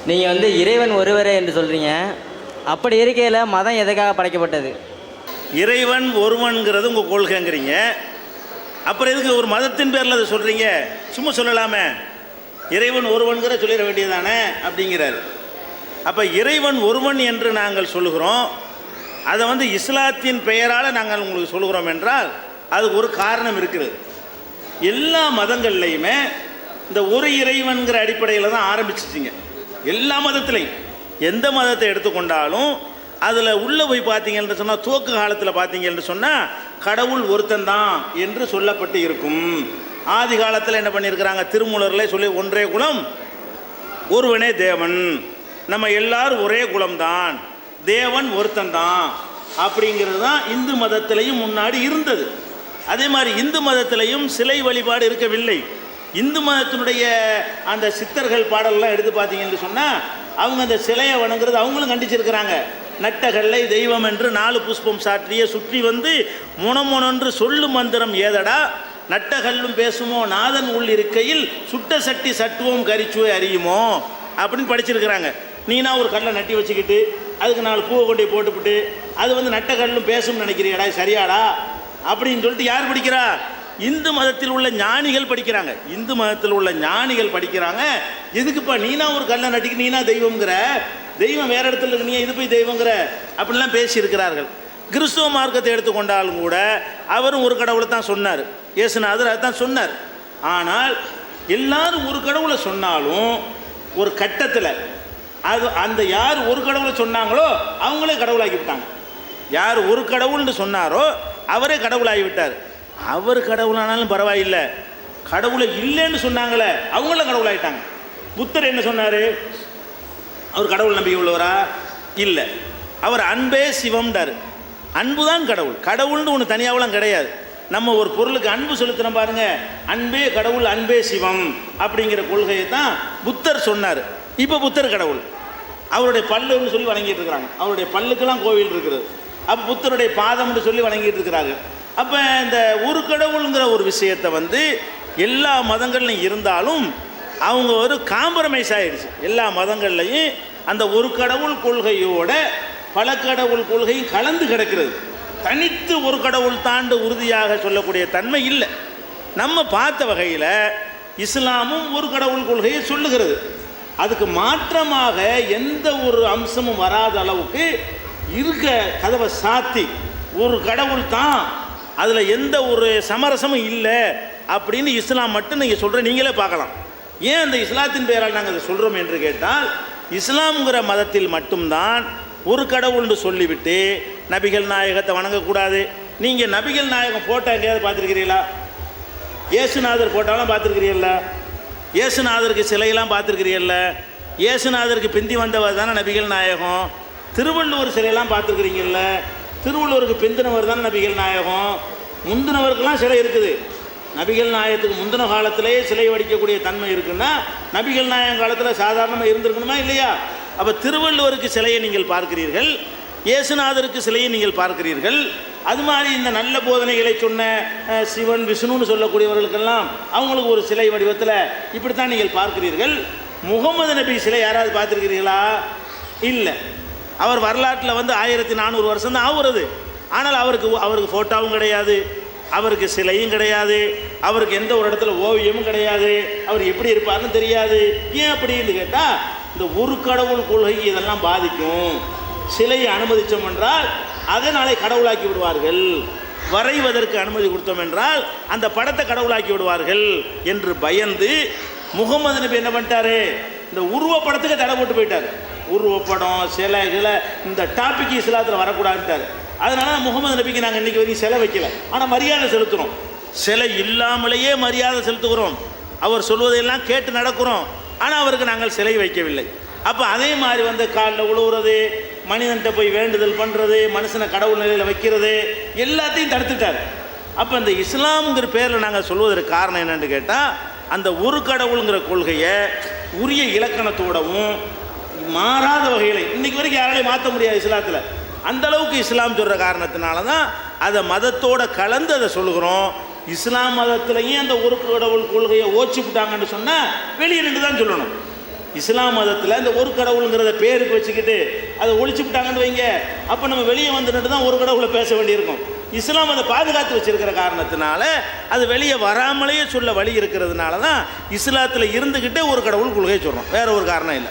நீங்கள் வந்து இறைவன் ஒருவரே என்று சொல்கிறீங்க. அப்படி இருக்கையில் மதம் எதுக்காக படைக்கப்பட்டது? இறைவன் ஒருவன்கிறது உங்கள் கொள்கைங்கிறீங்க. அப்புறம் எதுக்கு ஒரு மதத்தின் பேரில் அதை சொல்கிறீங்க? சும்மா சொல்லலாமே, இறைவன் ஒருவன்கிற சொல்லிட வேண்டியதானே அப்படிங்கிறார். அப்போ இறைவன் ஒருவன் என்று நாங்கள் சொல்லுகிறோம், அதை வந்து இஸ்லாத்தின் பெயரால் நாங்கள் உங்களுக்கு சொல்லுகிறோம் என்றால் அதுக்கு ஒரு காரணம் இருக்குது. எல்லா மதங்கள்லையுமே இந்த ஒரு இறைவன்கிற அடிப்படையில் தான் ஆரம்பிச்சிச்சிங்க. எல்லா மதத்துலையும் எந்த மதத்தை எடுத்துக்கொண்டாலும் அதில் உள்ளே போய் பார்த்தீங்கன்னு சொன்னால், துவக்க காலத்தில் பார்த்தீங்கன்னு சொன்னால் கடவுள் ஒருத்தந்தான் என்று சொல்லப்பட்டு இருக்கும். ஆதி காலத்தில் என்ன பண்ணியிருக்கிறாங்க, திருமூலரில் சொல்லி ஒன்றே குலம் ஒருவனே தேவன், நம்ம எல்லாரும் ஒரே குலம்தான், தேவன் ஒருத்தந்தான் அப்படிங்கிறது தான் இந்து மதத்திலையும் முன்னாடி இருந்தது. அதே மாதிரி இந்து மதத்திலையும் சிலை வழிபாடு இருக்கவில்லை. இந்து மதத்தினுடைய அந்த சித்தர்கள் பாடல்லாம் எடுத்து பார்த்தீங்கன்னு சொன்னால் அவங்க அந்த சிலையை வணங்குறது அவங்களும் கண்டிச்சிருக்கிறாங்க. நட்டகல்லை தெய்வம் என்று 4 புஷ்பம் சாற்றிய சுற்றி வந்து முனமுனொன்று சொல்லு மந்திரம் ஏதடா, நட்டகல்லும் பேசுமோ நாதன் உள் இருக்கையில் சுட்ட சட்டி சட்டுவோம் கரிச்சுவை அறியுமோ அப்படின்னு படிச்சிருக்கிறாங்க. நீனா ஒரு கல்லை நட்டி வச்சுக்கிட்டு அதுக்கு 4 பூவை கொண்டே போட்டுவிட்டு அது வந்து நட்டகல்லும் பேசும்னு நினைக்கிறியாடா, சரியாடா அப்படின்னு சொல்லிட்டு யார் படிக்கிறா? இந்து மதத்தில் உள்ள ஞானிகள் படிக்கிறாங்க. இந்து மதத்தில் உள்ள ஞானிகள் படிக்கிறாங்க. எதுக்குப்பா நீனா ஒரு கல்லை நட்டிக்கு நீனா தெய்வங்கிற, தெய்வம் வேறு இடத்துல இருக்கு, நீ இது போய் தெய்வங்கிற அப்படின்லாம் பேசியிருக்கிறார்கள். கிறிஸ்துவ மார்க்கத்தை எடுத்துக்கொண்டாலும் கூட அவரும் ஒரு கடவுளை தான் சொன்னார், இயேசுநாதர் அதை தான் சொன்னார். ஆனால் எல்லாரும் ஒரு கடவுளை சொன்னாலும் ஒரு கட்டத்தில் அது அந்த யார் ஒரு கடவுளை சொன்னாங்களோ அவங்களே கடவுளாகிவிட்டாங்க. யார் ஒரு கடவுள்னு சொன்னாரோ அவரே கடவுளாகிவிட்டார். அவர் கடவுளானாலும் பரவாயில்லை, கடவுளை இல்லைன்னு சொன்னாங்களே அவங்கள கடவுளாகிட்டாங்க. புத்தர் என்ன சொன்னார்? அவர் கடவுள் நம்பிக்கை உள்ளவரா? இல்லை, அவர் அன்பே சிவம்டார். அன்பு தான் கடவுள், கடவுள்னு ஒன்று தனியாகலாம் கிடையாது. நம்ம ஒரு பொருளுக்கு அன்பு செலுத்துகிறோம் பாருங்க, அன்பே கடவுள் அன்பே சிவம் அப்படிங்கிற கொள்கையை தான் புத்தர் சொன்னார். இப்போ புத்தர் கடவுள், அவருடைய பல்லுன்னு சொல்லி வணங்கிட்டு இருக்கிறாங்க. அவருடைய பல்லுக்கெல்லாம் கோவில் இருக்கிறது. அப்போ புத்தருடைய பாதம்னு சொல்லி வணங்கிட்டு இருக்கிறாங்க. அப்போ இந்த ஒரு கடவுளுங்கிற ஒரு விஷயத்தை வந்து எல்லா மதங்கள்லையும் இருந்தாலும் அவங்க ஒரு காம்ப்ரமைஸ் ஆகிடுச்சு. எல்லா மதங்கள்லையும் அந்த ஒரு கடவுள் கொள்கையோட பல கடவுள் கொள்கையும் கலந்து கிடக்கிறது. தனித்து ஒரு கடவுள் தாண்டு உறுதியாக சொல்லக்கூடிய தன்மை இல்லை. நம்ம பார்த்த வகையில் இஸ்லாமும் ஒரு கடவுள் கொள்கையை சொல்லுகிறது. அதுக்கு மாற்றமாக எந்த ஒரு அம்சமும் வராத அளவுக்கு இருக்க கதவை சாத்தி ஒரு கடவுள் தான், அதில் எந்த ஒரு சமரசமும் இல்லை அப்படின்னு இஸ்லாம் மட்டும் நீங்கள் சொல்கிற நீங்களே பார்க்கலாம். ஏன் அந்த இஸ்லாத்தின் பெயரால் நாங்கள் அதை சொல்கிறோம் என்று கேட்டால், இஸ்லாம்ங்கிற மதத்தில் மட்டும்தான் ஒரு கடவுள்னு சொல்லிவிட்டு நபிகள் நாயகத்தை வணங்கக்கூடாது. நீங்கள் நபிகள் நாயகம் ஃபோட்டோ எங்கேயாவது பார்த்துருக்கிறீங்களா? இயேசுநாதர் ஃபோட்டோலாம் பார்த்துருக்கிறீங்களா? இயேசுநாதருக்கு சிலையெல்லாம் பார்த்துருக்கிறீல்ல? இயேசுநாதருக்கு பிந்தி வந்தவர் தானே நபிகள் நாயகம். திருவள்ளுவர் சிலையெல்லாம் பார்த்துருக்குறீங்கல்ல? திருவள்ளுவருக்கு பிந்தினவர் தானே நபிகள் நாயகம். முந்தினவருக்கெல்லாம் சிலை இருக்குது. நபிகள் நாயகத்துக்கு முந்தின காலத்திலேயே சிலை வடிக்கக்கூடிய தன்மை இருக்குன்னா நபிகள் நாயகம் காலத்தில் சாதாரணமாக இருந்திருக்கணுமா இல்லையா? அப்போ திருவள்ளுவருக்கு சிலையை நீங்கள் பார்க்கிறீர்கள், இயேசுநாதருக்கு சிலையை நீங்கள் பார்க்கிறீர்கள். அது மாதிரி இந்த நல்ல போதனைகளை சொன்ன சிவன் விஷ்ணுன்னு சொல்லக்கூடியவர்களுக்கெல்லாம் அவங்களுக்கு ஒரு சிலை வடிவத்தில் இப்படித்தான் நீங்கள் பார்க்கிறீர்கள். முகமது நபி சிலை யாராவது பார்த்துருக்கிறீர்களா? இல்லை. அவர் வரலாற்றில் வந்து 1400 வருஷம் தான் ஆகுறது. ஆனால் அவருக்கு ஃபோட்டோவும் கிடையாது, அவருக்கு சிலையும் கிடையாது, அவருக்கு எந்த ஒரு இடத்துல ஓவியமும் கிடையாது, அவர் எப்படி இருப்பார்னு தெரியாது. ஏன் அப்படின்னு கேட்டால், இந்த ஒரு கடவுள் கொள்கை இதெல்லாம் பாதிக்கும். சிலையை அனுமதித்தோம் என்றால் அதை நாளை கடவுளாக்கி விடுவார்கள், வரைவதற்கு அனுமதி கொடுத்தோம் என்றால் அந்த படத்தை கடவுளாக்கி விடுவார்கள் என்று பயந்து முகமது நபி என்ன பண்ணிட்டாரு, இந்த உருவப்படத்துக்கு தடை போட்டு போயிட்டார். உருவப்படம் சிலை இந்த டாபிக் இஸ்லாத்தில் வரக்கூடாதுட்டார். அதனால முகமது நபிக்கு நாங்கள் இன்றைக்கி வரைக்கும் சிலை வைக்கல, ஆனால் மரியாதை செலுத்துகிறோம். சிலை இல்லாமலேயே மரியாதை செலுத்துகிறோம், அவர் சொல்வதையெல்லாம் கேட்டு நடக்கிறோம். ஆனால் அவருக்கு நாங்கள் சிலை வைக்கவில்லை. அப்போ அதே மாதிரி வந்து காலில் உழுவுறது, மனிதன்கிட்ட போய் வேண்டுதல் பண்ணுறது, மனுஷனை கடவுள் நிலையில் வைக்கிறது எல்லாத்தையும் தடுத்துட்டார். அப்போ இந்த இஸ்லாம்ங்கிற பேரில் நாங்கள் சொல்வதற்கு காரணம் என்னென்னு கேட்டால், அந்த ஒரு கடவுளுங்கிற கொள்கையை உரிய இலக்கணத்தோடவும் மாறாத வகையில் இன்றைக்கு வரைக்கும் யாராலையும் மாற்ற முடியாது இஸ்லாத்தில். அந்த அளவுக்கு இஸ்லாம் சொல்கிற காரணத்தினால தான் அதை மதத்தோடு கலந்து அதை சொல்லுகிறோம். இஸ்லாம் மதத்திலையும் அந்த ஒரு கடவுள் கொள்கையை ஓச்சிவிட்டாங்கன்னு சொன்னால் வெளியே நின்று தான் சொல்லணும். இஸ்லாம் மதத்தில் இந்த ஒரு கடவுளுங்கிறத பேருக்கு வச்சுக்கிட்டு அதை ஒழிச்சு விட்டாங்கன்னு வைங்க, அப்போ நம்ம வெளியே வந்துட்டு தான் ஒரு கடவுளை பேச வேண்டியிருக்கும். இஸ்லாம் அதை பாதுகாத்து வச்சிருக்கிற காரணத்தினால அது வெளியே வராமலேயே சொல்ல வழி இருக்கிறதுனால தான் இஸ்லாத்தில் இருந்துக்கிட்டே ஒரு கடவுள் கொள்கையை சொல்கிறோம், வேற ஒரு காரணம் இல்லை.